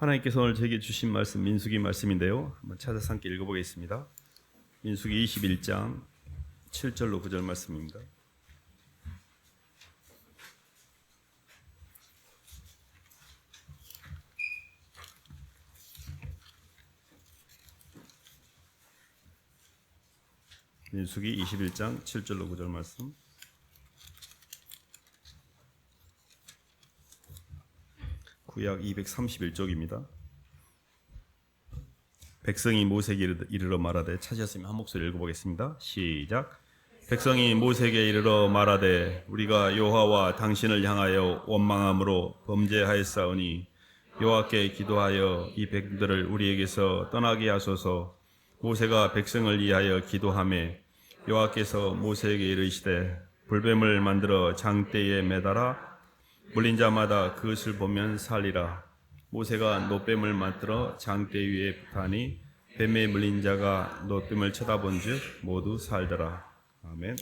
하나님께서 오늘 저에게 주신 말씀 민수기 말씀인데요. 한번 찾아서 함께 읽어보겠습니다. 민수기 21장 7절로 9절 말씀입니다. 민수기 21장 7절로 9절 말씀. 구약 231쪽입니다. 백성이 모세에게 이르러 말하되, 찾으셨으면 한 목소리 읽어보겠습니다. 시작. 백성이 모세에게 이르러 말하되, 우리가 여호와와 당신을 향하여 원망함으로 범죄하였사오니 여호와께 기도하여 이 백성들을 우리에게서 떠나게 하소서. 모세가 백성을 위하여 기도하매 여호와께서 모세에게 이르시되, 불뱀을 만들어 장대에 매달아 물린 자마다 그것을 보면 살리라. 모세가 놋뱀을 만들어 장대 위에 부타니 뱀에 물린 자가 놋뱀을 쳐다본즉 모두 살더라. 아멘.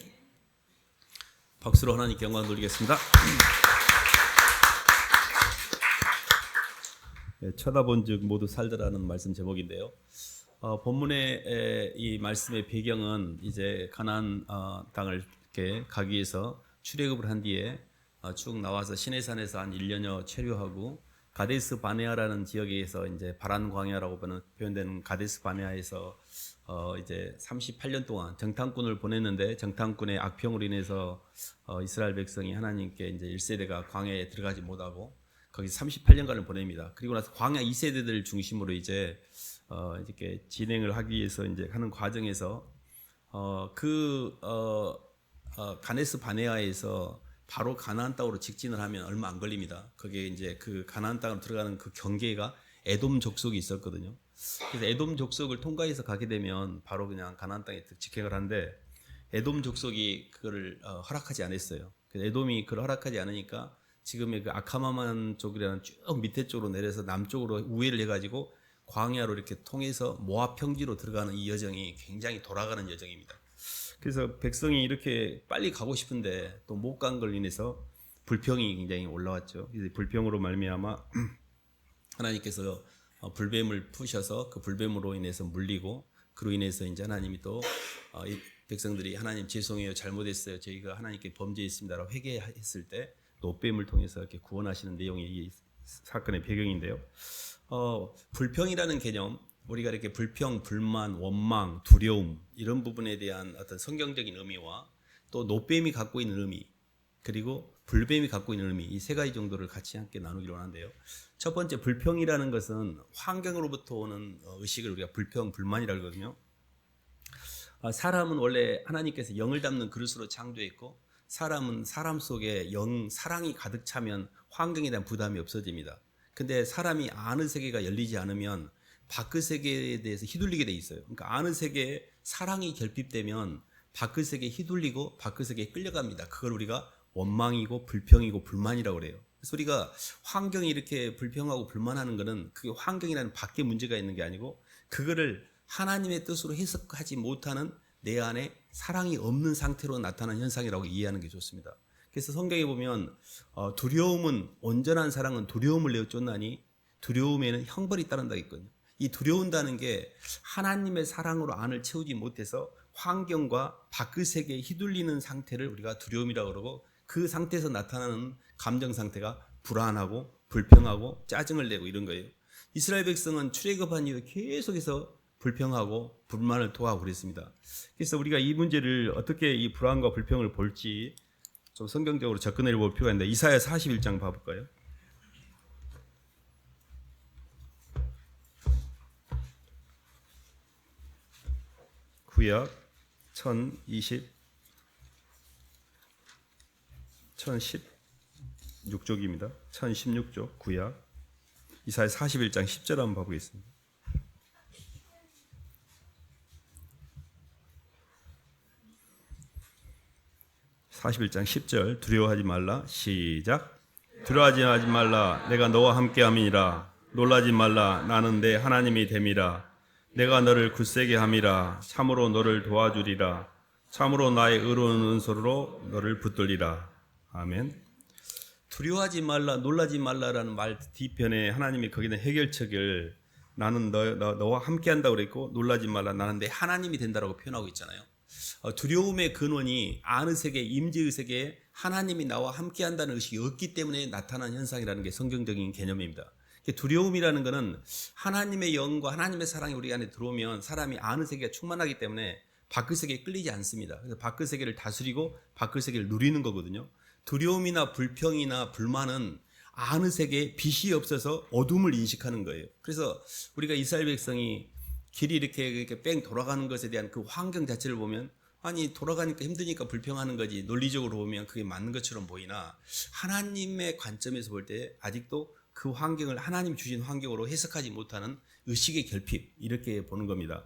박수로 하나님께 영광 돌리겠습니다. 네, 쳐다본즉 모두 살더라는 말씀 제목인데요. 본문의 이 말씀의 배경은 이제 가나안 땅을 이렇게 가기 위해서 출애굽을 한 뒤에 쭉 나와서 시내산에서 한 1년여 체류하고 가데스 바네아라는 지역에서 이제 바란 광야라고 표현되는 가데스 바네아에서 이제 38년 동안 정탐꾼을 보냈는데, 정탐꾼의 악평으로 인해서 이스라엘 백성이 하나님께 이제 1세대가 광야에 들어가지 못하고 거기 38년간을 보냅니다. 그리고 나서 광야 2세대들 중심으로 이제 이렇게 진행을 하기 위해서 이제 하는 과정에서 가데스 바네아에서 바로 가나안 땅으로 직진을 하면 얼마 안 걸립니다. 거기에 이제 그 가나안 땅으로 들어가는 그 경계가 에돔 족속이 있었거든요. 그래서 에돔 족속을 통과해서 가게 되면 바로 그냥 가나안 땅에 직행을 하는데, 에돔 족속이 그거를 허락하지 않았어요. 그래서 에돔이 그걸 허락하지 않으니까 지금의 그 아카마만 쪽이라는 쭉 밑에 쪽으로 내려서 남쪽으로 우회를 해가지고 광야로 이렇게 통해서 모압 평지로 들어가는 이 여정이 굉장히 돌아가는 여정입니다. 그래서 백성이 이렇게 빨리 가고 싶은데 또 못 간 걸로 인해서 불평이 굉장히 올라왔죠. 그래서 불평으로 말미암아 하나님께서 불뱀을 푸셔서 그 불뱀으로 인해서 물리고, 그로 인해서 이제 하나님이 또 이 백성들이 하나님 죄송해요, 잘못했어요, 저희가 하나님께 범죄했습니다라고 회개했을 때 놋뱀을 통해서 이렇게 구원하시는 내용이 이 사건의 배경인데요. 불평이라는 개념, 우리가 이렇게 불평, 불만, 원망, 두려움 이런 부분에 대한 어떤 성경적인 의미와 또 놋뱀이 갖고 있는 의미, 그리고 불뱀이 갖고 있는 의미, 이 세 가지 정도를 같이 함께 나누기로 하는데요. 첫 번째, 불평이라는 것은 환경으로부터 오는 의식을 우리가 불평, 불만이라고 하거든요. 사람은 원래 하나님께서 영을 담는 그릇으로 창조했고, 사람은 사람 속에 사랑이 가득 차면 환경에 대한 부담이 없어집니다. 근데 사람이 아는 세계가 열리지 않으면 밖의 세계에 대해서 휘둘리게 돼 있어요. 그러니까 아는 세계에 사랑이 결핍되면 밖의 세계에 휘둘리고 밖의 세계에 끌려갑니다. 그걸 우리가 원망이고 불평이고 불만이라고 그래요. 그래서 우리가 환경이 이렇게 불평하고 불만하는 것은 그게 환경이라는 밖에 문제가 있는 게 아니고, 그거를 하나님의 뜻으로 해석하지 못하는 내 안에 사랑이 없는 상태로 나타나는 현상이라고 이해하는 게 좋습니다. 그래서 성경에 보면 두려움은, 온전한 사랑은 두려움을 내어 쫓나니 두려움에는 형벌이 따른다 했거든요. 이 두려운다는 게 하나님의 사랑으로 안을 채우지 못해서 환경과 밖의 세계에 휘둘리는 상태를 우리가 두려움이라고 그러고, 그 상태에서 나타나는 감정 상태가 불안하고 불평하고 짜증을 내고 이런 거예요. 이스라엘 백성은 출애굽한 이후 계속해서 불평하고 불만을 토하고 그랬습니다. 그래서 우리가 이 문제를 어떻게 이 불안과 불평을 볼지 좀 성경적으로 접근해 볼 필요가 있는데, 이사야 41장 봐볼까요? 구약 1016쪽입니다. 1016쪽 구약 이사야 41장 10절 한번 봐보겠습니다. (41장 10절) 두려워하지 말라. 시작. 두려워하지 말라. 내가 너와 함께함이니라. 놀라지 말라. 나는 내 하나님이 됨이라. 내가 너를 굳세게 함이라. 참으로 너를 도와주리라. 참으로 나의 의로운 은소로 너를 붙들리라. 아멘. 두려워하지 말라, 놀라지 말라라는 말 뒤편에 하나님이 거기는 해결책을 나는 너와 함께한다고 그랬고 놀라지 말라 나는 내 하나님이 된다라고 표현하고 있잖아요. 두려움의 근원이 안의세계, 임재의세계에 하나님이 나와 함께한다는 의식이 없기 때문에 나타난 현상이라는 게 성경적인 개념입니다. 두려움이라는 것은 하나님의 영과 하나님의 사랑이 우리 안에 들어오면 사람이 안의세계가 충만하기 때문에 밖의 세계에 끌리지 않습니다. 그래서 밖의 세계를 다스리고 밖의 세계를 누리는 거거든요. 두려움이나 불평이나 불만은 안의 세계에 빛이 없어서 어둠을 인식하는 거예요. 그래서 우리가 이스라엘 백성이 길이 이렇게 뺑 돌아가는 것에 대한 그 환경 자체를 보면 아니 돌아가니까 힘드니까 불평하는 거지 논리적으로 보면 그게 맞는 것처럼 보이나 하나님의 관점에서 볼 때 아직도 그 환경을 하나님 주신 환경으로 해석하지 못하는 의식의 결핍 이렇게 보는 겁니다.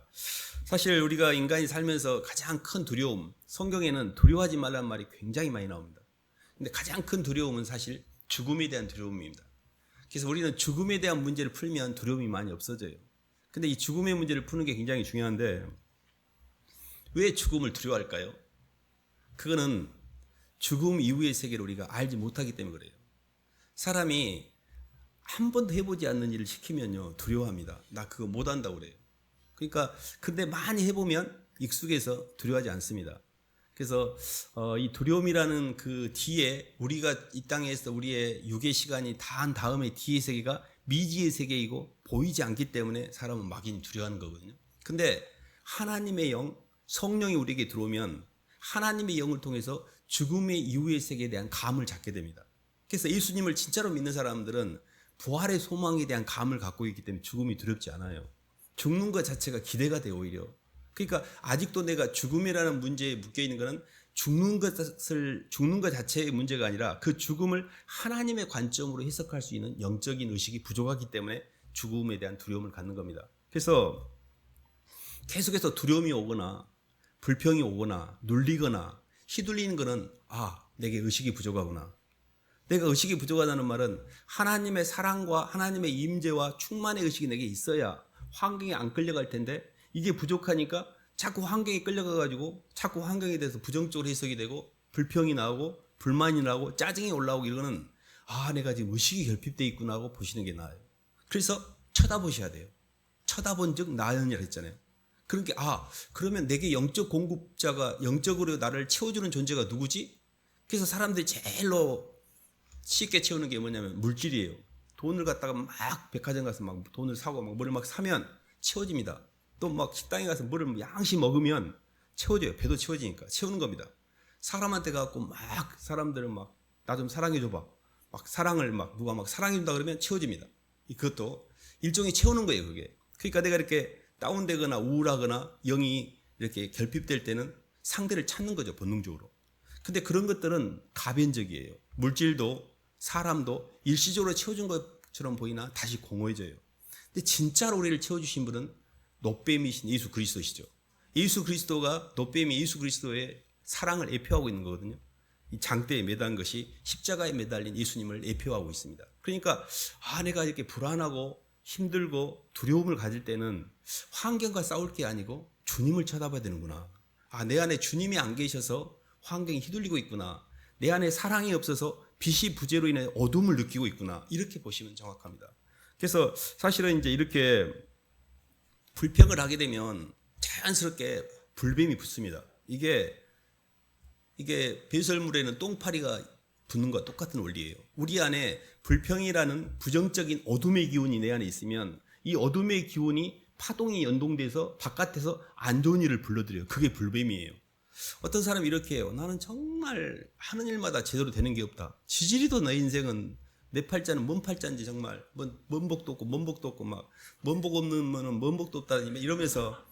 사실 우리가 인간이 살면서 가장 큰 두려움, 성경에는 두려워하지 말라는 말이 굉장히 많이 나옵니다. 근데 가장 큰 두려움은 사실 죽음에 대한 두려움입니다. 그래서 우리는 죽음에 대한 문제를 풀면 두려움이 많이 없어져요. 근데 이 죽음의 문제를 푸는 게 굉장히 중요한데 왜 죽음을 두려워할까요? 그거는 죽음 이후의 세계를 우리가 알지 못하기 때문에 그래요. 사람이 한 번도 해보지 않는 일을 시키면요 두려워합니다. 나 그거 못한다고 그래요. 그러니까 근데 많이 해보면 익숙해서 두려워하지 않습니다. 그래서 이 두려움이라는 그 뒤에 우리가 이 땅에서 우리의 육의 시간이 다한 다음에 뒤의 세계가 미지의 세계이고 보이지 않기 때문에 사람은 막연히 두려워하는 거거든요. 근데 하나님의 영, 성령이 우리에게 들어오면 하나님의 영을 통해서 죽음의 이후의 세계에 대한 감을 잡게 됩니다. 그래서 예수님을 진짜로 믿는 사람들은 부활의 소망에 대한 감을 갖고 있기 때문에 죽음이 두렵지 않아요. 죽는 것 자체가 기대가 돼요 오히려. 그러니까 아직도 내가 죽음이라는 문제에 묶여있는 것은 죽는 것 자체의 문제가 아니라 그 죽음을 하나님의 관점으로 해석할 수 있는 영적인 의식이 부족하기 때문에 죽음에 대한 두려움을 갖는 겁니다. 그래서 계속해서 두려움이 오거나 불평이 오거나 눌리거나 휘둘리는 것은 내게 의식이 부족하구나. 내가 의식이 부족하다는 말은 하나님의 사랑과 하나님의 임재와 충만의 의식이 내게 있어야 환경에 안 끌려갈 텐데 이게 부족하니까 자꾸 환경에 끌려가가지고 자꾸 환경에 대해서 부정적으로 해석이 되고 불평이 나오고 불만이 나오고 짜증이 올라오고 이거는 내가 지금 의식이 결핍되어 있구나 하고 보시는 게 나아요. 그래서 쳐다보셔야 돼요. 쳐다본 즉 나으니라 했잖아요. 그러니까 그러면 내게 영적 공급자가 영적으로 나를 채워주는 존재가 누구지? 그래서 사람들이 제일로 쉽게 채우는 게 뭐냐면 물질이에요. 돈을 갖다가 막 백화점 가서 막 돈을 사고 막 뭐를 막 사면 채워집니다. 또 막 식당에 가서 뭐를 양식 먹으면 채워져요. 배도 채워지니까 채우는 겁니다. 사람한테 가고 막 사람들은 막 나 좀 사랑해줘봐. 막 사랑을 막 누가 막 사랑해준다 그러면 채워집니다. 그것도 일종의 채우는 거예요. 그게. 그러니까 내가 이렇게 다운되거나 우울하거나 영이 이렇게 결핍될 때는 상대를 찾는 거죠. 본능적으로. 근데 그런 것들은 가변적이에요. 물질도 사람도 일시적으로 채워준 것처럼 보이나 다시 공허해져요. 근데 진짜로 우리를 채워주신 분은 노뱀이신 예수 그리스도시죠. 예수 그리스도가 노뱀이 예수 그리스도의 사랑을 예표하고 있는 거거든요. 이 장대에 매단 것이 십자가에 매달린 예수님을 예표하고 있습니다. 그러니까 내가 이렇게 불안하고 힘들고 두려움을 가질 때는 환경과 싸울 게 아니고 주님을 쳐다봐야 되는구나. 내 안에 주님이 안 계셔서 환경이 휘둘리고 있구나. 내 안에 사랑이 없어서 빛이 부재로 인해 어둠을 느끼고 있구나. 이렇게 보시면 정확합니다. 그래서 사실은 이제 이렇게 불평을 하게 되면 자연스럽게 불뱀이 붙습니다. 이게 배설물에는 똥파리가 붙는 것과 똑같은 원리예요. 우리 안에 불평이라는 부정적인 어둠의 기운이 내 안에 있으면 이 어둠의 기운이 파동이 연동돼서 바깥에서 안 좋은 일을 불러들여요. 그게 불뱀이에요. 어떤 사람이 이렇게 해요. 나는 정말 하는 일마다 제대로 되는 게 없다. 지지리도 내 인생은 내 팔자는 뭔 팔자인지 정말 뭔 복도 없고 뭔 복도 없고 막 뭔 복 없는 거는 뭔 복도 없다 이러면서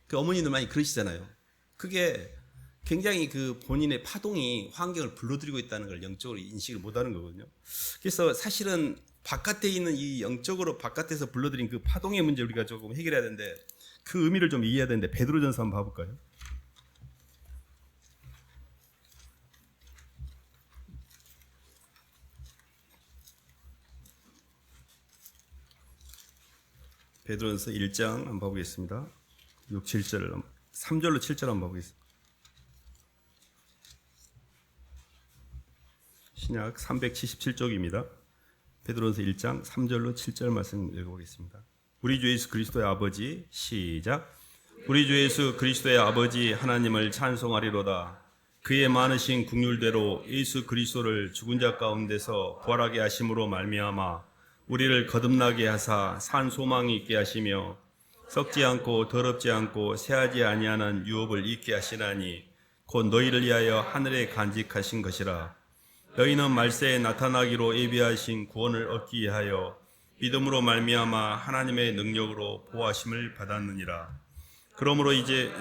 그 어머니들 많이 그러시잖아요. 그게 굉장히 그 본인의 파동이 환경을 불러들이고 있다는 걸 영적으로 인식을 못하는 거거든요. 그래서 사실은 바깥에 있는 이 영적으로 바깥에서 불러들인 그 파동의 문제 우리가 조금 해결해야 되는데 그 의미를 좀 이해해야 되는데 베드로전서 한번 봐볼까요? 베드로전서 1장 한번 봐보겠습니다. 6, 7절 3절로 7절 한번 봐보겠습니다. 신약 377쪽입니다. 베드로서 1장 3절로 7절 말씀 읽어보겠습니다. 우리 주 예수 그리스도의 아버지, 시작. 우리 주 예수 그리스도의 아버지 하나님을 찬송하리로다. 그의 많으신 긍휼대로 예수 그리스도를 죽은 자 가운데서 부활하게 하심으로 말미암아 우리를 거듭나게 하사 산 소망이 있게 하시며 썩지 않고 더럽지 않고 새하지 아니하는 유업을 잊게 하시나니 곧 너희를 위하여 하늘에 간직하신 것이라. 너희는 말세에 나타나기로 예비하신 구원을 얻기 위하여 믿음으로 말미암아 하나님의 능력으로 보호하심을 받았느니라. 그러므로 이제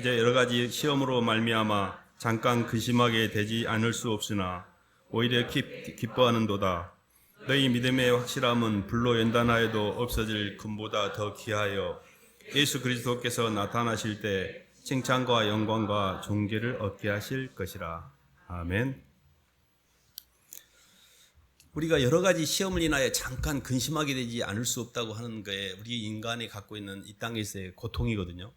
여러 가지 시험으로 말미암아 잠깐 근심하게 되지 않을 수 없으나 오히려 기뻐하는도다. 너희 믿음의 확실함은 불로 연단하여도 없어질 금보다 더 귀하여 예수 그리스도께서 나타나실 때 칭찬과 영광과 존귀를 얻게 하실 것이라. 아멘. 우리가 여러 가지 시험을 인하여 잠깐 근심하게 되지 않을 수 없다고 하는 게 우리 인간이 갖고 있는 이 땅에서의 고통이거든요.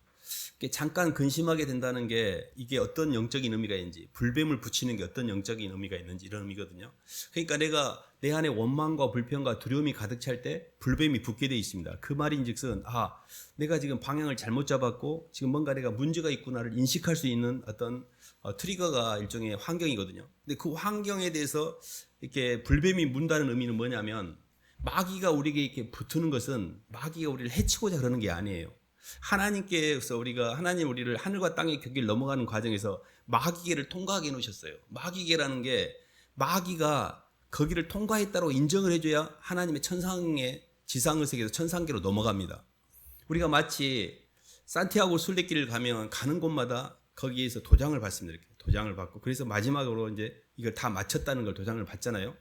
잠깐 근심하게 된다는 게 이게 어떤 영적인 의미가 있는지, 불뱀을 붙이는 게 어떤 영적인 의미가 있는지 이런 의미거든요. 그러니까 내가 내 안에 원망과 불평과 두려움이 가득 찰 때 불뱀이 붙게 돼 있습니다. 그 말인즉슨 내가 지금 방향을 잘못 잡았고 지금 뭔가 내가 문제가 있구나를 인식할 수 있는 어떤 트리거가 일종의 환경이거든요. 근데 그 환경에 대해서 이렇게 불뱀이 문다는 의미는 뭐냐면 마귀가 우리에게 이렇게 붙는 것은 마귀가 우리를 해치고자 그러는 게 아니에요. 하나님께서 하나님 우리를 하늘과 땅의 경계를 넘어가는 과정에서 마귀계를 통과하게 해놓으셨어요. 마귀계라는 게 마귀가 거기를 통과했다고 인정을 해줘야 하나님의 천상의 지상의 세계에서 천상계로 넘어갑니다. 우리가 마치 산티아고 순례길을 가는 곳마다 거기에서 도장을 받습니다. 이렇게 도장을 받고 그래서 마지막으로 이제 이걸 다 마쳤다는 걸 도장을 받잖아요.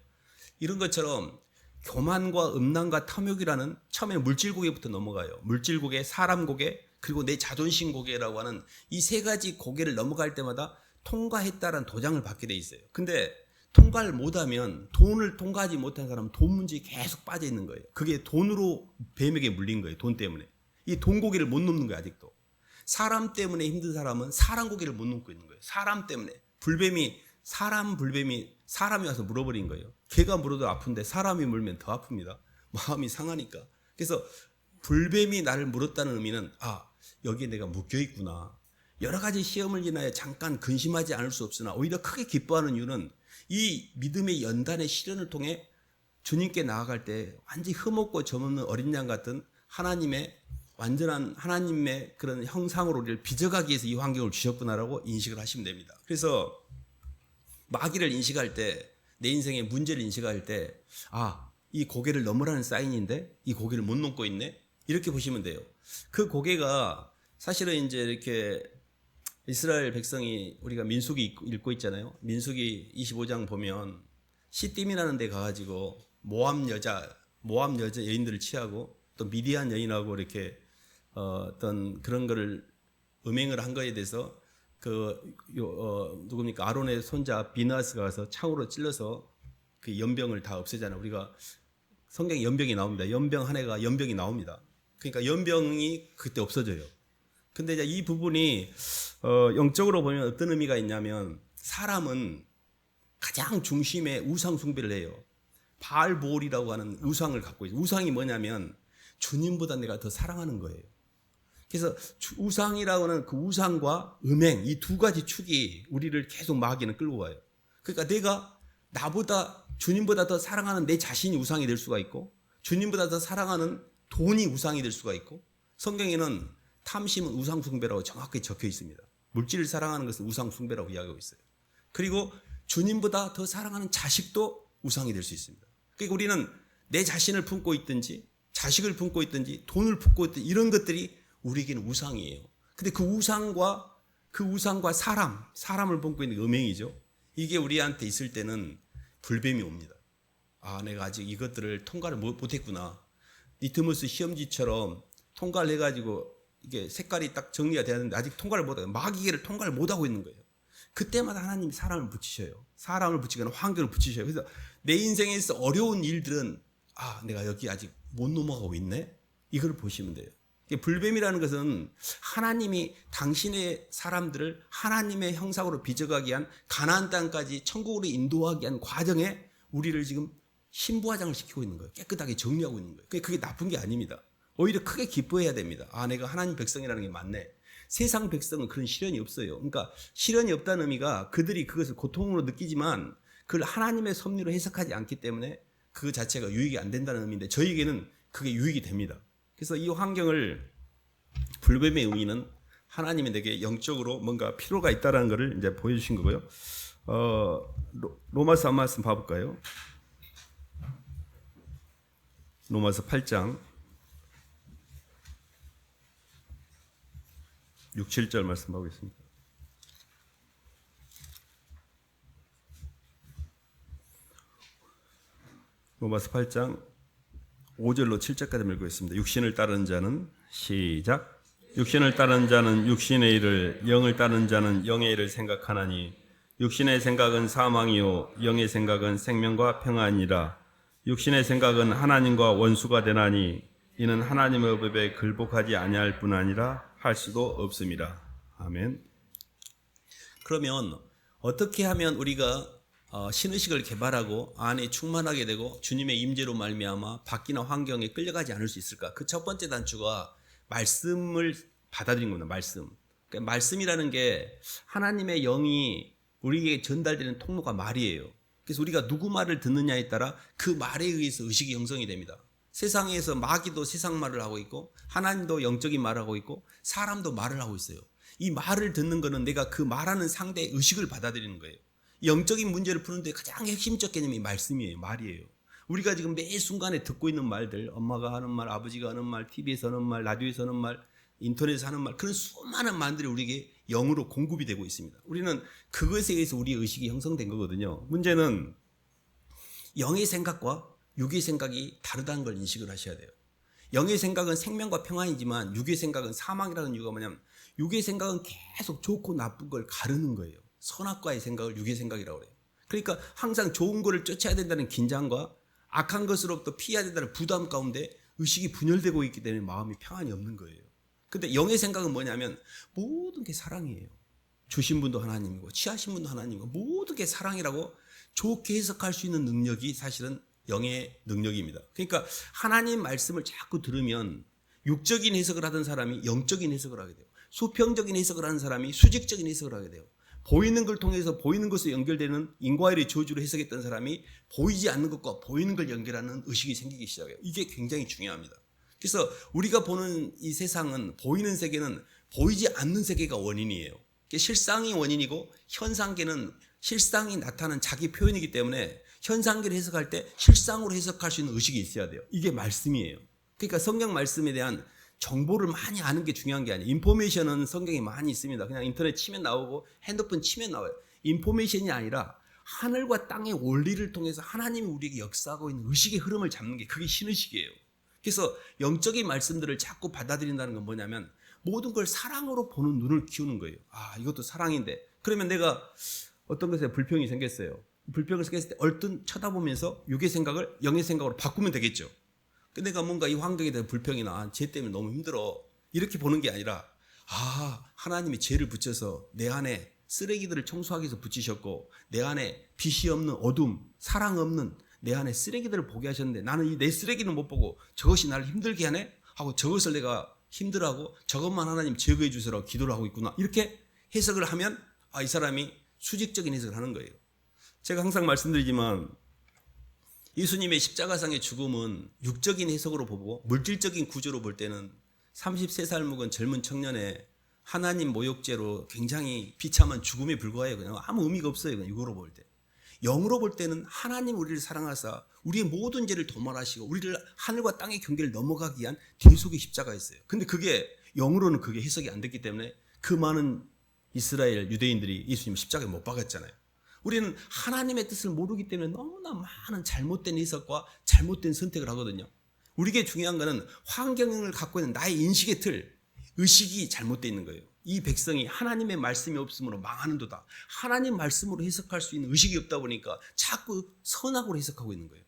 이런 것처럼 교만과 음란과 탐욕이라는 처음에 물질 고개부터 넘어가요. 물질 고개, 사람 고개, 그리고 내 자존심 고개라고 하는 이 세 가지 고개를 넘어갈 때마다 통과했다라는 도장을 받게 돼 있어요. 근데 통과를 못하면 돈을 통과하지 못한 사람은 돈 문제에 계속 빠져 있는 거예요. 그게 돈으로 뱀에게 물린 거예요. 돈 때문에. 이 돈 고개를 못 넘는 거예요. 아직도. 사람 때문에 힘든 사람은 사람 고개를 못 넘고 있는 거예요. 사람 때문에. 불뱀이 사람이 와서 물어버린 거예요. 개가 물어도 아픈데 사람이 물면 더 아픕니다. 마음이 상하니까. 그래서 불뱀이 나를 물었다는 의미는 여기에 내가 묶여 있구나. 여러 가지 시험을 인하여 잠깐 근심하지 않을 수 없으나 오히려 크게 기뻐하는 이유는 이 믿음의 연단의 시련을 통해 주님께 나아갈 때 완전히 흠없고 점없는 어린 양 같은 하나님의 완전한 하나님의 그런 형상으로 우리를 빚어가기 위해서 이 환경을 주셨구나라고 인식을 하시면 됩니다. 그래서 마귀를 인식할 때, 내 인생의 문제를 인식할 때, 이 고개를 넘으라는 사인인데 이 고개를 못 넘고 있네? 이렇게 보시면 돼요. 그 고개가 사실은 이제 이렇게 이스라엘 백성이 우리가 민수기 읽고 있잖아요. 민수기 25장 보면 시딤이라는 데 가가지고 모압 여자 여인들을 취하고 또 미디안 여인하고 이렇게 어떤 그런 거를 음행을 한 거에 대해서 누굽니까? 아론의 손자 비나스가 가서 창으로 찔러서 그 연병을 다 없애잖아요. 우리가 성경에 연병이 나옵니다. 연병 한 해가 연병이 나옵니다. 그러니까 연병이 그때 없어져요. 근데 이제 이 부분이 영적으로 보면 어떤 의미가 있냐면 사람은 가장 중심에 우상 숭배를 해요. 바알보올이라고 하는 우상을 갖고 있어요. 우상이 뭐냐면 주님보다 내가 더 사랑하는 거예요. 그래서 우상이라고 하는 그 우상과 음행 이 두 가지 축이 우리를 계속 마귀는 끌고 가요. 그러니까 내가 나보다 주님보다 더 사랑하는 내 자신이 우상이 될 수가 있고 주님보다 더 사랑하는 돈이 우상이 될 수가 있고 성경에는 탐심은 우상 숭배라고 정확히 적혀 있습니다. 물질을 사랑하는 것은 우상 숭배라고 이야기하고 있어요. 그리고 주님보다 더 사랑하는 자식도 우상이 될 수 있습니다. 그러니까 우리는 내 자신을 품고 있든지 자식을 품고 있든지 돈을 품고 있든지 이런 것들이 우리에게는 우상이에요. 근데 그 우상과 사람을 품고 있는 음행이죠. 이게 우리한테 있을 때는 불뱀이 옵니다. 내가 아직 이것들을 통과를 못했구나. 리트머스 시험지처럼 통과를 해가지고 이게 색깔이 딱 정리가 돼야 되는데 아직 통과를 못하고 마귀계를 통과를 못하고 있는 거예요. 그때마다 하나님이 사람을 붙이셔요. 사람을 붙이거나 환경을 붙이셔요. 그래서 내 인생에서 어려운 일들은 내가 여기 아직 못 넘어가고 있네? 이걸 보시면 돼요. 불뱀이라는 것은 하나님이 당신의 사람들을 하나님의 형상으로 빚어가기 위한 가나안 땅까지 천국으로 인도하기 위한 과정에 우리를 지금 신부화장을 시키고 있는 거예요. 깨끗하게 정리하고 있는 거예요. 그게 나쁜 게 아닙니다. 오히려 크게 기뻐해야 됩니다. 아, 내가 하나님 백성이라는 게 맞네. 세상 백성은 그런 시련이 없어요. 그러니까 시련이 없다는 의미가 그들이 그것을 고통으로 느끼지만 그걸 하나님의 섭리로 해석하지 않기 때문에 그 자체가 유익이 안 된다는 의미인데 저에게는 그게 유익이 됩니다. 그래서 이 환경을 불뱀의 의미는 하나님이 내게 영적으로 뭔가 필요가 있다는 것을 이제 보여주신 거고요. 로마서 한 말씀 봐볼까요? 로마서 8장 6, 7절 말씀 보겠습니다. 로마서 8장 5절로 7절까지 읽고 있습니다. 육신을 따르는 자는 시작. 육신을 따르는 자는 육신의 일을, 영을 따르는 자는 영의 일을 생각하나니 육신의 생각은 사망이요 영의 생각은 생명과 평안이라. 육신의 생각은 하나님과 원수가 되나니 이는 하나님의 법에 굴복하지 아니할 뿐 아니라 할 수도 없습니다. 아멘. 그러면 어떻게 하면 우리가 신의식을 개발하고 안에 충만하게 되고 주님의 임재로 말미암아 밖이나 환경에 끌려가지 않을 수 있을까? 그 첫 번째 단추가 말씀을 받아들인 겁니다. 말씀. 그러니까 말씀이라는 게 하나님의 영이 우리에게 전달되는 통로가 말이에요. 그래서 우리가 누구 말을 듣느냐에 따라 그 말에 의해서 의식이 형성이 됩니다. 세상에서 마귀도 세상 말을 하고 있고 하나님도 영적인 말을 하고 있고 사람도 말을 하고 있어요. 이 말을 듣는 거는 내가 그 말하는 상대의 의식을 받아들이는 거예요. 영적인 문제를 푸는데 가장 핵심적 개념이 말씀이에요. 말이에요. 우리가 지금 매 순간에 듣고 있는 말들, 엄마가 하는 말, 아버지가 하는 말, TV에서 하는 말, 라디오에서 하는 말, 인터넷에서 하는 말, 그런 수많은 말들이 우리에게 영으로 공급이 되고 있습니다. 우리는 그것에 의해서 우리의 의식이 형성된 거거든요. 문제는 영의 생각과 육의 생각이 다르다는 걸 인식을 하셔야 돼요. 영의 생각은 생명과 평안이지만 육의 생각은 사망이라는 이유가 뭐냐면 육의 생각은 계속 좋고 나쁜 걸 가르는 거예요. 선악과의 생각을 육의 생각이라고 그래요. 그러니까 항상 좋은 거를 쫓아야 된다는 긴장과 악한 것으로부터 피해야 된다는 부담 가운데 의식이 분열되고 있기 때문에 마음이 평안이 없는 거예요. 근데 영의 생각은 뭐냐면 모든 게 사랑이에요. 주신 분도 하나님이고 취하신 분도 하나님이고 모든 게 사랑이라고 좋게 해석할 수 있는 능력이 사실은 영의 능력입니다. 그러니까 하나님 말씀을 자꾸 들으면 육적인 해석을 하던 사람이 영적인 해석을 하게 돼요. 수평적인 해석을 하는 사람이 수직적인 해석을 하게 돼요. 보이는 걸 통해서 보이는 것으로 연결되는 인과일의 저주를 해석했던 사람이 보이지 않는 것과 보이는 걸 연결하는 의식이 생기기 시작해요. 이게 굉장히 중요합니다. 그래서 우리가 보는 이 세상은 보이는 세계는 보이지 않는 세계가 원인이에요. 실상이 원인이고 현상계는 실상이 나타나는 자기 표현이기 때문에 현상계를 해석할 때 실상으로 해석할 수 있는 의식이 있어야 돼요. 이게 말씀이에요. 그러니까 성경 말씀에 대한 정보를 많이 아는 게 중요한 게 아니에요. 인포메이션은 성경에 많이 있습니다. 그냥 인터넷 치면 나오고 핸드폰 치면 나와요. 인포메이션이 아니라 하늘과 땅의 원리를 통해서 하나님이 우리에게 역사하고 있는 의식의 흐름을 잡는 게 그게 신의식이에요. 그래서 영적인 말씀들을 자꾸 받아들인다는 건 뭐냐면 모든 걸 사랑으로 보는 눈을 키우는 거예요. 아, 이것도 사랑인데. 그러면 내가 어떤 것에 불평이 생겼어요. 불평을 생겼을 때 얼른 쳐다보면서 육의 생각을 영의 생각으로 바꾸면 되겠죠. 내가 뭔가 이 환경에 대한 불평이나 죄 때문에 너무 힘들어 이렇게 보는 게 아니라 하나님이 죄를 붙여서 내 안에 쓰레기들을 청소하기 위해서 붙이셨고 내 안에 빛이 없는 어둠, 사랑 없는 내 안에 쓰레기들을 보게 하셨는데 나는 이 내 쓰레기는 못 보고 저것이 나를 힘들게 하네 하고 저것을 내가 힘들어하고 저것만 하나님 제거해 주시라고 기도를 하고 있구나 이렇게 해석을 하면 이 사람이 수직적인 해석을 하는 거예요. 제가 항상 말씀드리지만 예수님의 십자가상의 죽음은 육적인 해석으로 보고 물질적인 구조로 볼 때는 33살 묵은 젊은 청년의 하나님 모욕죄로 굉장히 비참한 죽음에 불과해요. 그냥 아무 의미가 없어요. 그냥 육으로 볼 때. 영으로 볼 때는 하나님 우리를 사랑하사 우리의 모든 죄를 도말하시고 우리를 하늘과 땅의 경계를 넘어가기 위한 대속의 십자가였어요. 근데 그게 영으로는 그게 해석이 안 됐기 때문에 그 많은 이스라엘 유대인들이 예수님 십자가에 못 박았잖아요. 우리는 하나님의 뜻을 모르기 때문에 너무나 많은 잘못된 해석과 잘못된 선택을 하거든요. 우리에게 중요한 것은 환경을 갖고 있는 나의 인식의 틀, 의식이 잘못되어 있는 거예요. 이 백성이 하나님의 말씀이 없으므로 망하는도다. 하나님 말씀으로 해석할 수 있는 의식이 없다 보니까 자꾸 선악으로 해석하고 있는 거예요.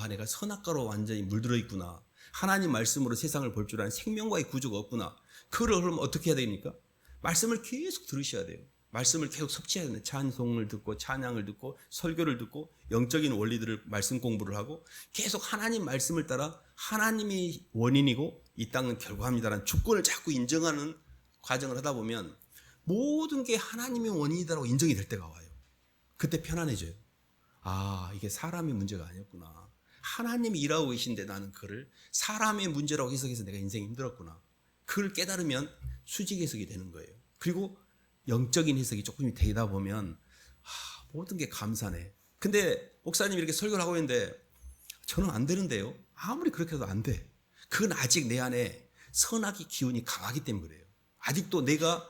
내가 선악과로 완전히 물들어 있구나. 하나님 말씀으로 세상을 볼 줄 아는 생명과의 구조가 없구나. 그걸 그럼 어떻게 해야 됩니까? 말씀을 계속 들으셔야 돼요. 말씀을 계속 섭취해야 되는 찬송을 듣고 찬양을 듣고 설교를 듣고 영적인 원리들을 말씀 공부를 하고 계속 하나님 말씀을 따라 하나님이 원인이고 이 땅은 결과합니다라는 주권을 자꾸 인정하는 과정을 하다 보면 모든 게 하나님의 원인이다라고 인정이 될 때가 와요. 그때 편안해져요. 아, 이게 사람의 문제가 아니었구나. 하나님이 일하고 계신데 나는 그를 사람의 문제라고 해석해서 내가 인생이 힘들었구나. 그걸 깨달으면 수직 해석이 되는 거예요. 그리고 영적인 해석이 조금 되다 보면 모든 게 감사네. 근데 목사님이 이렇게 설교를 하고 있는데 저는 안 되는데요. 아무리 그렇게 해도 안 돼. 그건 아직 내 안에 선악의 기운이 강하기 때문에 그래요. 아직도 내가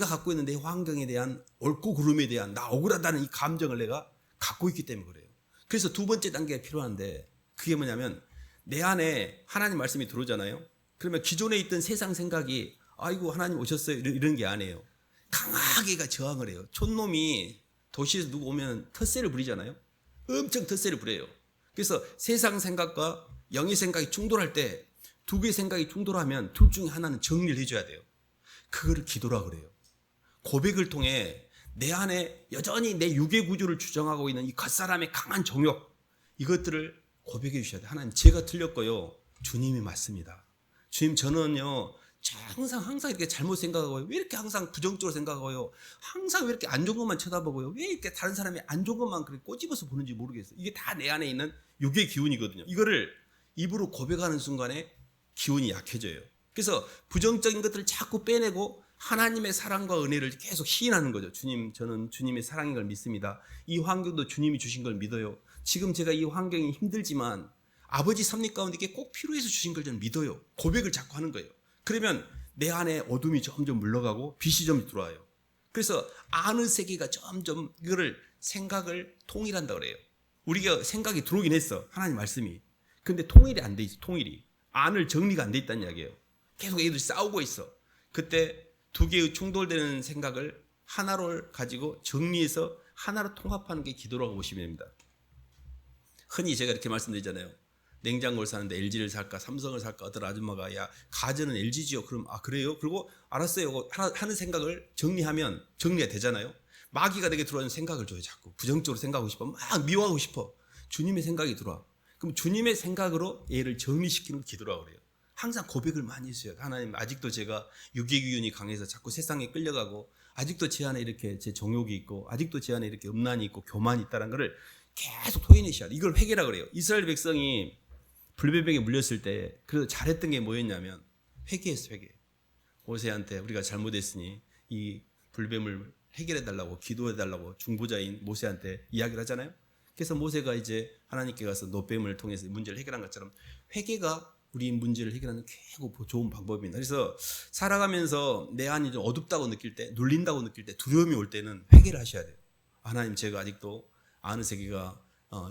갖고 있는 내 환경에 대한 옳고 그름에 대한 나 억울하다는 이 감정을 내가 갖고 있기 때문에 그래요. 그래서 두 번째 단계가 필요한데 그게 뭐냐면 내 안에 하나님 말씀이 들어오잖아요. 그러면 기존에 있던 세상 생각이 아이고 하나님 오셨어요 이런 게 아니에요. 강하게가 저항을 해요. 촌놈이 도시에서 누구 오면 텃세를 부리잖아요. 엄청 텃세를 부려요. 그래서 세상 생각과 영의 생각이 충돌할 때 두 개의 생각이 충돌하면 둘 중에 하나는 정리를 해줘야 돼요. 그거를 기도라 그래요. 고백을 통해 내 안에 여전히 내 육의 구조를 주장하고 있는 이 겉사람의 강한 정욕 이것들을 고백해 주셔야 돼요. 하나님 제가 틀렸고요. 주님이 맞습니다. 주님 저는요. 항상 이렇게 잘못 생각하고요. 왜 이렇게 항상 부정적으로 생각하고요. 항상 왜 이렇게 안 좋은 것만 쳐다보고요. 왜 이렇게 다른 사람이 안 좋은 것만 그렇게 꼬집어서 보는지 모르겠어요. 이게 다 내 안에 있는 육의 기운이거든요. 이거를 입으로 고백하는 순간에 기운이 약해져요. 그래서 부정적인 것들을 자꾸 빼내고 하나님의 사랑과 은혜를 계속 시인하는 거죠. 주님, 저는 주님의 사랑인 걸 믿습니다. 이 환경도 주님이 주신 걸 믿어요. 지금 제가 이 환경이 힘들지만 아버지 섭리 가운데 이게 꼭 필요해서 주신 걸 저는 믿어요. 고백을 자꾸 하는 거예요. 그러면 내 안에 어둠이 점점 물러가고 빛이 좀 들어와요. 그래서 아는 세계가 점점 이거를 생각을 통일한다 그래요. 우리가 생각이 들어오긴 했어. 하나님 말씀이. 근데 통일이 안 돼 있어. 통일이. 안을 정리가 안 돼 있다는 이야기예요. 계속 애들이 싸우고 있어. 그때 두 개의 충돌되는 생각을 하나로 가지고 정리해서 하나로 통합하는 게 기도라고 보시면 됩니다. 흔히 제가 이렇게 말씀드리잖아요. 냉장고를 사는데 LG를 살까 삼성을 살까 어떤 아줌마가 야 가전은 LG지요. 그럼 아 그래요? 그리고 알았어요. 하는 생각을 정리하면 정리가 되잖아요. 마귀가 내게 들어오는 생각을 줘요. 자꾸 부정적으로 생각하고 싶어. 막 미워하고 싶어. 주님의 생각이 들어와. 그럼 주님의 생각으로 얘를 정리시키는 기도라고 그래요. 항상 고백을 많이 했어요. 하나님 아직도 제가 육의 기운이 강해서 자꾸 세상에 끌려가고 아직도 제 안에 이렇게 제 정욕이 있고 아직도 제 안에 이렇게 음란이 있고 교만이 있다는 것을 계속 토해내셔야 돼요. 이걸 회개라 그래요. 이스라엘 백성이 불뱀에게 물렸을 때 그래도 잘했던 게 뭐였냐면 회개했어. 회개. 모세한테 우리가 잘못했으니 이 불뱀을 해결해달라고 기도해달라고 중보자인 모세한테 이야기를 하잖아요. 그래서 모세가 이제 하나님께 가서 노뱀을 통해서 문제를 해결한 것처럼 회개가 우리 문제를 해결하는 최고 좋은 방법입니다. 그래서 살아가면서 내 안이 좀 어둡다고 느낄 때, 눌린다고 느낄 때, 두려움이 올 때는 회개를 하셔야 돼요. 하나님 제가 아직도 아는 세계가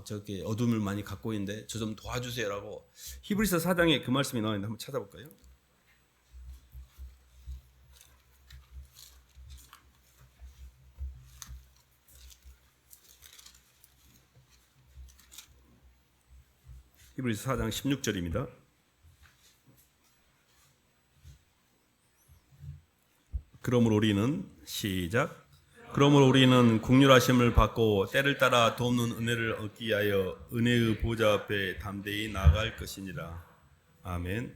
저렇게 어둠을 많이 갖고 있는데 저 좀 도와주세요라고 히브리서 4장에 그 말씀이 나와 있는데 한번 찾아볼까요? 히브리서 4장 16절입니다. 그러므로 우리는 시작. 그러므로 우리는 긍휼하심을 받고 때를 따라 돕는 은혜를 얻기 위하여 은혜의 보좌 앞에 담대히 나아갈 것이니라. 아멘.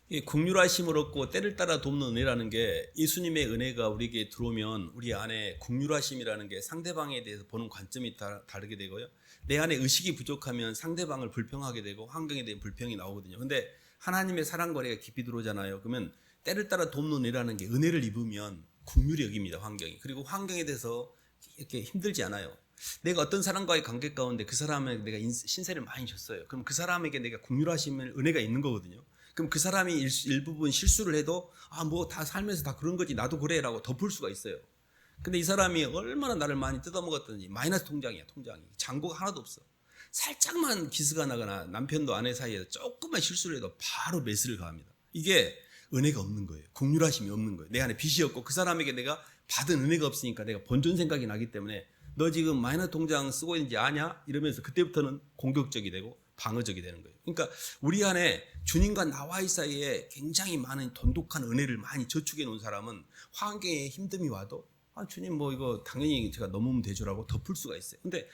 이 긍휼하심을 얻고 때를 따라 돕는 은혜라는 게 예수님의 은혜가 우리에게 들어오면 우리 안에 긍휼하심이라는 게 상대방에 대해서 보는 관점이 다르게 되고요. 내 안에 의식이 부족하면 상대방을 불평하게 되고 환경에 대한 불평이 나오거든요. 근데 하나님의 사랑과 은혜가 깊이 들어오잖아요. 그러면 때를 따라 돕는 은혜라는 게 은혜를 입으면 긍휼히 여깁니다. 환경이. 그리고 환경에 대해서 이렇게 힘들지 않아요. 내가 어떤 사람과의 관계 가운데 그 사람에게 내가 신세를 많이 줬어요. 그럼 그 사람에게 내가 긍휼하심을 은혜가 있는 거거든요. 그럼 그 사람이 일부분 실수를 해도 뭐 다 살면서 다 그런 거지 나도 그래라고 덮을 수가 있어요. 근데 이 사람이 얼마나 나를 많이 뜯어먹었든지 마이너스 통장이야. 통장이. 잔고가 하나도 없어. 살짝만 기스가 나거나 남편도 아내 사이에서 조금만 실수를 해도 바로 메스를 가합니다. 이게 은혜가 없는 거예요. 긍휼하심이 없는 거예요. 내 안에 빚이 없고 그 사람에게 내가 받은 은혜가 없으니까 내가 본전 생각이 나기 때문에 너 지금 마이너스 통장 쓰고 있는지 아냐? 이러면서 그때부터는 공격적이 되고 방어적이 되는 거예요. 그러니까 우리 안에 주님과 나와의 사이에 굉장히 많은 돈독한 은혜를 많이 저축해 놓은 사람은 환경에 힘듦이 와도 주님 뭐 이거 당연히 제가 넘으면 되죠라고 덮을 수가 있어요. 근데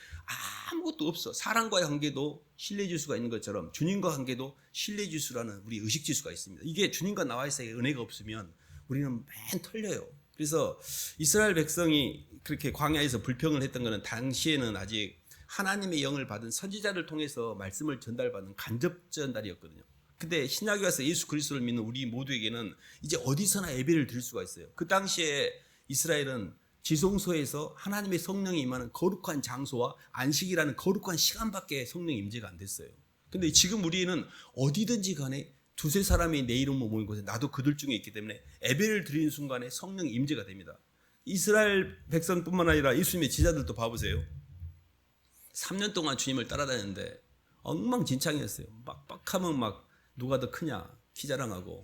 아무것도 없어. 사람과의 관계도 신뢰지수가 있는 것처럼 주님과 관계도 신뢰지수라는 우리 의식지수가 있습니다. 이게 주님과 나와의 사이에 은혜가 없으면 우리는 맨 털려요. 그래서 이스라엘 백성이 그렇게 광야에서 불평을 했던 것은 당시에는 아직 하나님의 영을 받은 선지자를 통해서 말씀을 전달받는 간접 전달이었거든요. 근데 신약에 와서 예수 그리스도를 믿는 우리 모두에게는 이제 어디서나 예배를 드릴 수가 있어요. 그 당시에 이스라엘은 지성소에서 하나님의 성령이 임하는 거룩한 장소와 안식이라는 거룩한 시간밖에 성령 임재가 안 됐어요. 근데 지금 우리는 어디든지 간에 두세 사람이 내 이름으로 모인 곳에 나도 그들 중에 있기 때문에 예배를 드리는 순간에 성령 임재가 됩니다. 이스라엘 백성뿐만 아니라 예수님의 제자들도 봐보세요. 3년 동안 주님을 따라다녔는데 엉망진창이었어요. 빡빡하면 막 누가 더 크냐 키 자랑하고,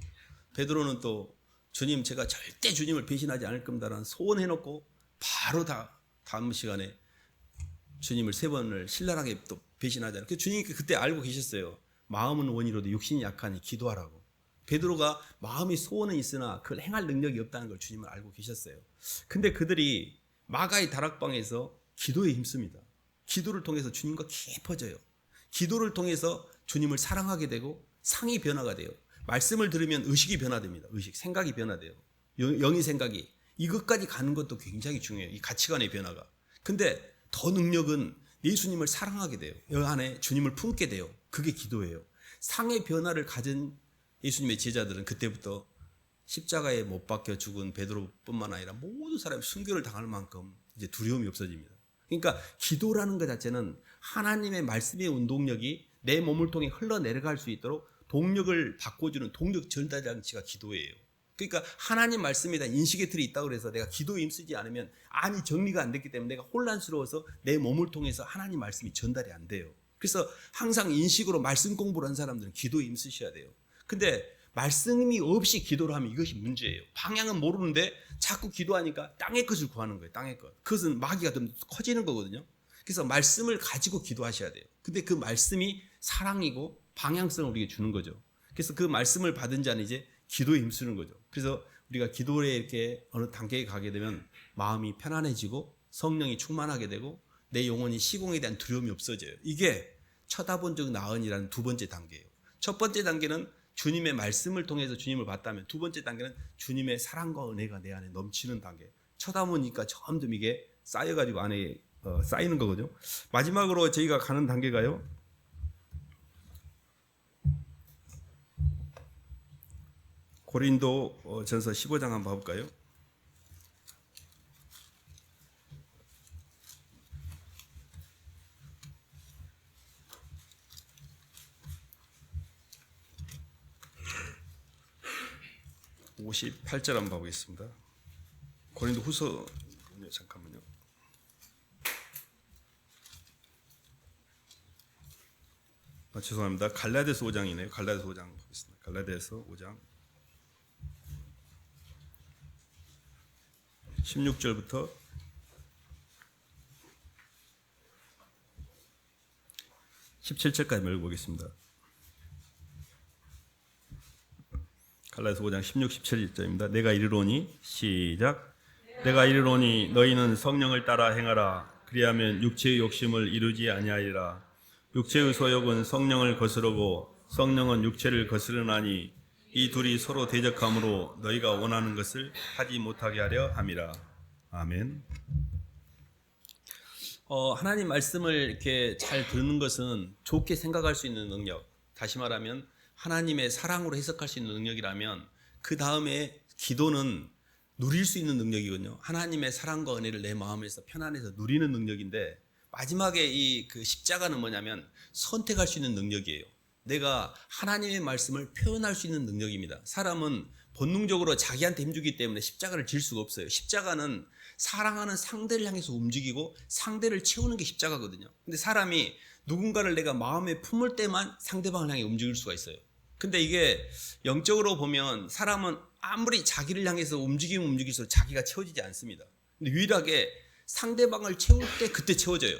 베드로는 또 주님 제가 절대 주님을 배신하지 않을 겁니다라는 소원해놓고 바로 다음 시간에 주님을 3번을 신랄하게 또 배신하잖아요. 그 주님이 그때 알고 계셨어요. 마음은 원이로도 육신이 약하니 기도하라고. 베드로가 마음이 소원은 있으나 그걸 행할 능력이 없다는 걸 주님은 알고 계셨어요. 근데 그들이 마가의 다락방에서 기도에 힘씁니다. 기도를 통해서 주님과 깊어져요. 기도를 통해서 주님을 사랑하게 되고 상이 변화가 돼요. 말씀을 들으면 의식이 변화됩니다. 의식, 생각이 변화돼요. 영의 생각이. 이것까지 가는 것도 굉장히 중요해요. 이 가치관의 변화가. 근데 더 능력은 예수님을 사랑하게 돼요. 여 안에 주님을 품게 돼요. 그게 기도예요. 상의 변화를 가진 예수님의 제자들은 그때부터 십자가에 못 박혀 죽은 베드로뿐만 아니라 모든 사람이 순교를 당할 만큼 이제 두려움이 없어집니다. 그러니까 기도라는 것 자체는 하나님의 말씀의 운동력이 내 몸을 통해 흘러내려갈 수 있도록 동력을 바꿔주는 동력 전달 장치가 기도예요. 그러니까 하나님 말씀에 대한 인식의 틀이 있다고 해서 내가 기도에 힘쓰지 않으면 안이 정리가 안 됐기 때문에 내가 혼란스러워서 내 몸을 통해서 하나님 말씀이 전달이 안 돼요. 그래서 항상 인식으로 말씀 공부를 한 사람들은 기도에 힘쓰셔야 돼요. 근데 말씀이 없이 기도를 하면 이것이 문제예요. 방향은 모르는데 자꾸 기도하니까 땅의 것을 구하는 거예요. 땅의 것. 그것은 마귀가 좀 커지는 거거든요. 그래서 말씀을 가지고 기도하셔야 돼요. 근데 그 말씀이 사랑이고 방향성을 우리에게 주는 거죠. 그래서 그 말씀을 받은 자는 이제 기도에 힘쓰는 거죠. 그래서 우리가 기도에 이렇게 어느 단계에 가게 되면 마음이 편안해지고 성령이 충만하게 되고 내 영혼이 시공에 대한 두려움이 없어져요. 이게 쳐다본 적 나은이라는 두 번째 단계예요. 첫 번째 단계는 주님의 말씀을 통해서 주님을 봤다면, 두 번째 단계는 주님의 사랑과 은혜가 내 안에 넘치는 단계. 쳐다보니까 점점 이게 쌓여가지고 안에 쌓이는 거거든요. 마지막으로 저희가 가는 단계가요, 고린도 전서 15장 한번 봐볼까요? (58절) 한번 봐보겠습니다. 고린도 후서, 잠깐만요. 죄송합니다. 갈라디아서 5장이네요. 갈라디아서 5장 보겠습니다. 갈라디아서 5장 16절부터 17절까지 읽어보겠습니다. 갈라디아서 5장 16, 17절입니다. 내가 이르노니, 시작. 내가 이르노니 너희는 성령을 따라 행하라. 그리하면 육체의 욕심을 이루지 아니하리라. 육체의 소욕은 성령을 거스르고 성령은 육체를 거스르나니 이 둘이 서로 대적함으로 너희가 원하는 것을 하지 못하게 하려 함이라. 아멘. 하나님 말씀을 이렇게 잘 듣는 것은 좋게 생각할 수 있는 능력, 다시 말하면 하나님의 사랑으로 해석할 수 있는 능력이라면, 그 다음에 기도는 누릴 수 있는 능력이거든요. 하나님의 사랑과 은혜를 내 마음에서 편안해서 누리는 능력인데, 마지막에 이 그 십자가는 뭐냐면 선택할 수 있는 능력이에요. 내가 하나님의 말씀을 표현할 수 있는 능력입니다. 사람은 본능적으로 자기한테 힘주기 때문에 십자가를 질 수가 없어요. 십자가는 사랑하는 상대를 향해서 움직이고 상대를 채우는 게 십자가거든요. 근데 사람이 누군가를 내가 마음에 품을 때만 상대방을 향해 움직일 수가 있어요. 근데 이게 영적으로 보면 사람은 아무리 자기를 향해서 움직이면 움직일수록 자기가 채워지지 않습니다. 근데 유일하게 상대방을 채울 때 그때 채워져요.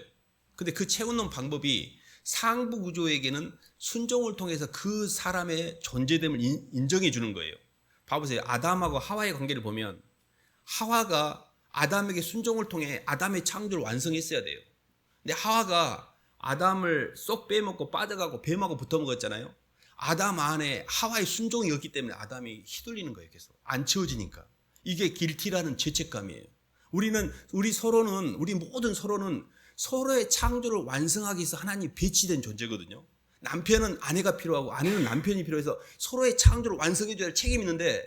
근데 그 채우는 방법이 상부 구조에게는 순종을 통해서 그 사람의 존재됨을 인정해 주는 거예요. 봐보세요. 아담하고 하와의 관계를 보면 하와가 아담에게 순종을 통해 아담의 창조를 완성했어야 돼요. 근데 하와가 아담을 쏙 빼먹고 빠져가고 뱀하고 붙어먹었잖아요. 아담 안에 하와의 순종이 없기 때문에 아담이 휘둘리는 거예요. 계속 안 채워지니까. 이게 길티라는 죄책감이에요. 우리 모든 서로는 서로의 창조를 완성하기 위해서 하나님 배치된 존재거든요. 남편은 아내가 필요하고 아내는 남편이 필요해서 서로의 창조를 완성해줘야 할 책임이 있는데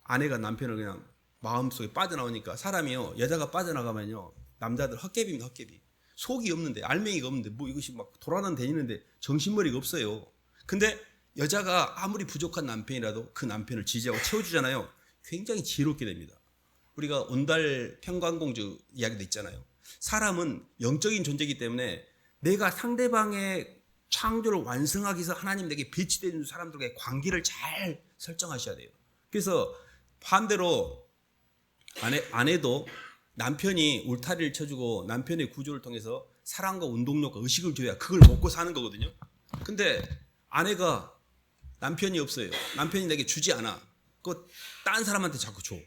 아내가 남편을 그냥 마음속에 빠져나오니까 사람이요. 여자가 빠져나가면요. 남자들 헛개비입니다. 헛개비. 속이 없는데 알맹이가 없는데 뭐 이것이 막 돌아다니는데 정신머리가 없어요. 근데 여자가 아무리 부족한 남편이라도 그 남편을 지지하고 채워주잖아요. 굉장히 지혜롭게 됩니다. 우리가 온달 평강공주 이야기도 있잖아요. 사람은 영적인 존재이기 때문에 내가 상대방의 창조를 완성하기 위해서 하나님 내게 배치된 사람들과의 관계를 잘 설정하셔야 돼요. 그래서 반대로 아내도 남편이 울타리를 쳐주고 남편의 구조를 통해서 사랑과 운동력과 의식을 줘야 그걸 먹고 사는 거거든요. 근데 아내가 남편이 없어요. 남편이 내게 주지 않아. 그거 딴 사람한테 자꾸 줘.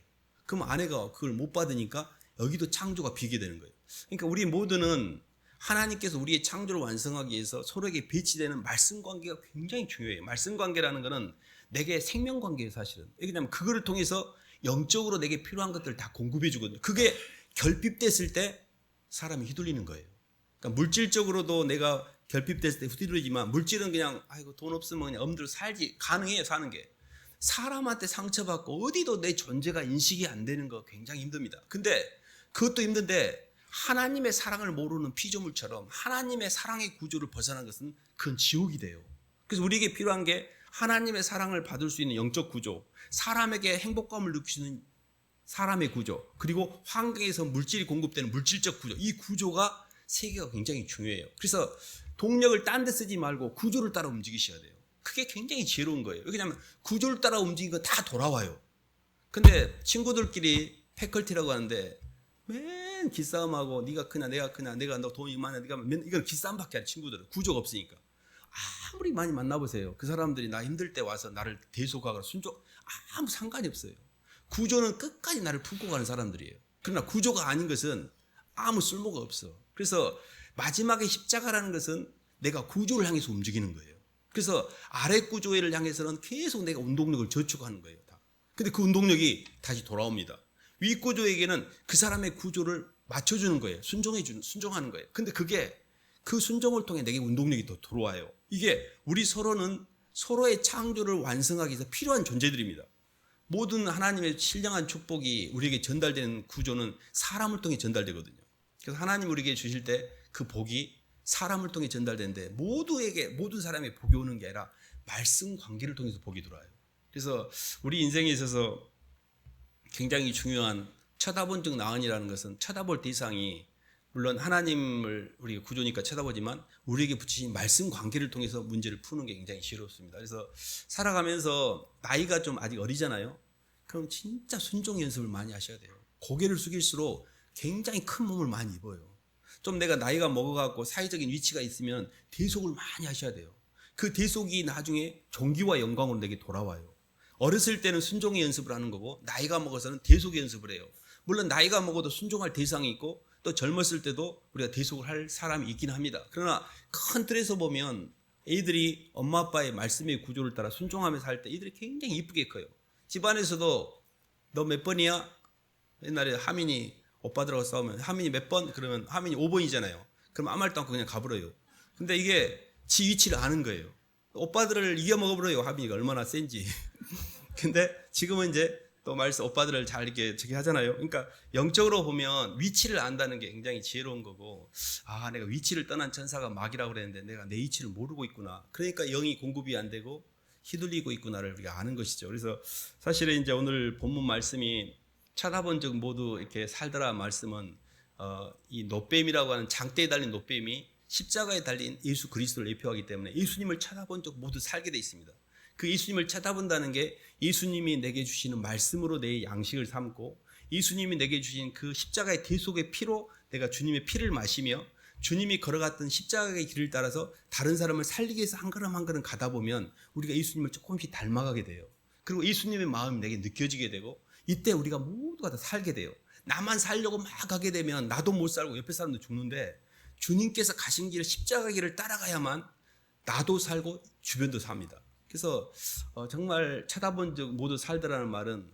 그럼 아내가 그걸 못 받으니까 여기도 창조가 비게 되는 거예요. 그러니까 우리 모두는 하나님께서 우리의 창조를 완성하기 위해서 서로에게 배치되는 말씀 관계가 굉장히 중요해요. 말씀 관계라는 것은 내게 생명 관계예요, 사실은. 왜냐하면 그거를 통해서 영적으로 내게 필요한 것들을 다 공급해 주거든요. 그게 결핍됐을 때 사람이 휘둘리는 거예요. 그러니까 물질적으로도 내가 결핍됐을 때 휘둘리지만 물질은 그냥 아이고 돈 없으면 그냥 엄대로 살지 가능해요, 사는 게. 사람한테 상처받고 어디도 내 존재가 인식이 안 되는 거 굉장히 힘듭니다. 근데 그것도 힘든데 하나님의 사랑을 모르는 피조물처럼 하나님의 사랑의 구조를 벗어난 것은 그건 지옥이 돼요. 그래서 우리에게 필요한 게 하나님의 사랑을 받을 수 있는 영적 구조, 사람에게 행복감을 느끼는 사람의 구조, 그리고 환경에서 물질이 공급되는 물질적 구조, 이 구조가 세 개가 굉장히 중요해요. 그래서 동력을 딴 데 쓰지 말고 구조를 따라 움직이셔야 돼요. 그게 굉장히 지혜로운 거예요. 왜냐하면 구조를 따라 움직이는 건 다 돌아와요. 근데 친구들끼리 패컬티라고 하는데 맨 기싸움하고 네가 크냐 내가 크냐 내가 너 돈이 많아 네가 이건 기싸움밖에 안 친구들은 구조가 없으니까. 아무리 많이 만나보세요. 그 사람들이 나 힘들 때 와서 나를 대속하거나 순종 아무 상관이 없어요. 구조는 끝까지 나를 품고 가는 사람들이에요. 그러나 구조가 아닌 것은 아무 쓸모가 없어. 그래서 마지막에 십자가라는 것은 내가 구조를 향해서 움직이는 거예요. 그래서 아래 구조를 향해서는 계속 내가 운동력을 저축하는 거예요. 다. 근데 그 운동력이 다시 돌아옵니다. 위 구조에게는 그 사람의 구조를 맞춰주는 거예요. 순종하는 거예요. 근데 그게 그 순종을 통해 내게 운동력이 더 들어와요. 이게 우리 서로는 서로의 창조를 완성하기 위해서 필요한 존재들입니다. 모든 하나님의 신령한 축복이 우리에게 전달되는 구조는 사람을 통해 전달되거든요. 그래서 하나님 우리에게 주실 때 그 복이 사람을 통해 전달되는데 모든 사람의 복이 오는 게 아니라 말씀 관계를 통해서 복이 들어와요. 그래서 우리 인생에 있어서 굉장히 중요한 쳐다본 즉 나은이라는 것은 쳐다볼 대상이 물론 하나님을 우리가 구조니까 쳐다보지만 우리에게 붙이신 말씀 관계를 통해서 문제를 푸는 게 굉장히 지혜롭습니다. 그래서 살아가면서 나이가 좀 아직 어리잖아요. 그럼 진짜 순종 연습을 많이 하셔야 돼요. 고개를 숙일수록 굉장히 큰 몸을 많이 입어요. 좀 내가 나이가 먹어갖고 사회적인 위치가 있으면 대속을 많이 하셔야 돼요. 그 대속이 나중에 존귀와 영광으로 내게 돌아와요. 어렸을 때는 순종의 연습을 하는 거고 나이가 먹어서는 대속의 연습을 해요. 물론 나이가 먹어도 순종할 대상이 있고 또 젊었을 때도 우리가 대속을 할 사람이 있긴 합니다. 그러나 큰 틀에서 보면 애들이 엄마 아빠의 말씀의 구조를 따라 순종하면서 할 때 애들이 굉장히 이쁘게 커요. 집안에서도 너 몇 번이야? 옛날에 하민이 오빠들하고 싸우면 하민이 몇 번? 그러면 하민이 5번이잖아요. 그럼 아무 말도 않고 그냥 가버려요. 근데 이게 지 위치를 아는 거예요. 오빠들을 이겨먹어버려요. 하민이가 얼마나 센지. 근데 지금은 이제 또 말씀 오빠들을 잘 이렇게 저기 하잖아요. 그러니까 영적으로 보면 위치를 안다는 게 굉장히 지혜로운 거고, 아 내가 위치를 떠난 천사가 마귀라고 그랬는데 내가 내 위치를 모르고 있구나. 그러니까 영이 공급이 안 되고 휘둘리고 있구나를 우리가 아는 것이죠. 그래서 사실은 이제 오늘 본문 말씀이 쳐다본 적 모두 이렇게 살더라 말씀은 이 노뱀이라고 하는 장대에 달린 노뱀이 십자가에 달린 예수 그리스도를 예표하기 때문에 예수님을 쳐다본 적 모두 살게 돼 있습니다. 그 예수님을 쳐다본다는 게 예수님이 내게 주시는 말씀으로 내 양식을 삼고 예수님이 내게 주신 그 십자가의 대속의 피로 내가 주님의 피를 마시며 주님이 걸어갔던 십자가의 길을 따라서 다른 사람을 살리기 위해서 한 걸음 한 걸음 가다 보면 우리가 예수님을 조금씩 닮아가게 돼요. 그리고 예수님의 마음이 내게 느껴지게 되고 이때 우리가 모두가 다 살게 돼요. 나만 살려고 막 가게 되면 나도 못 살고 옆에 사람도 죽는데 주님께서 가신 길 십자가 길을 따라가야만 나도 살고 주변도 삽니다. 그래서 정말 쳐다본 적 모두 살더라는 말은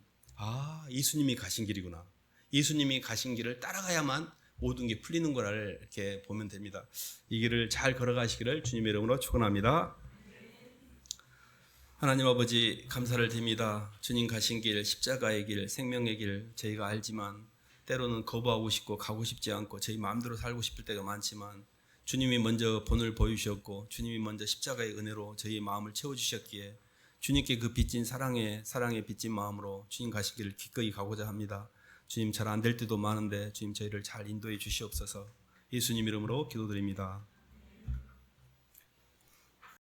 예수님이 가신 길이구나. 예수님이 가신 길을 따라가야만 모든 게 풀리는 거를 이렇게 보면 됩니다. 이 길을 잘 걸어가시기를 주님의 이름으로 축원합니다. 하나님 아버지 감사를 드립니다. 주님 가신 길, 십자가의 길, 생명의 길 저희가 알지만 때로는 거부하고 싶고 가고 싶지 않고 저희 마음대로 살고 싶을 때가 많지만 주님이 먼저 본을 보여주셨고 주님이 먼저 십자가의 은혜로 저희의 마음을 채워주셨기에 주님께 그 빚진 사랑에 빚진 마음으로 주님 가신 길을 기꺼이 가고자 합니다. 주님 잘 안 될 때도 많은데 주님 저희를 잘 인도해 주시옵소서. 예수님 이름으로 기도드립니다.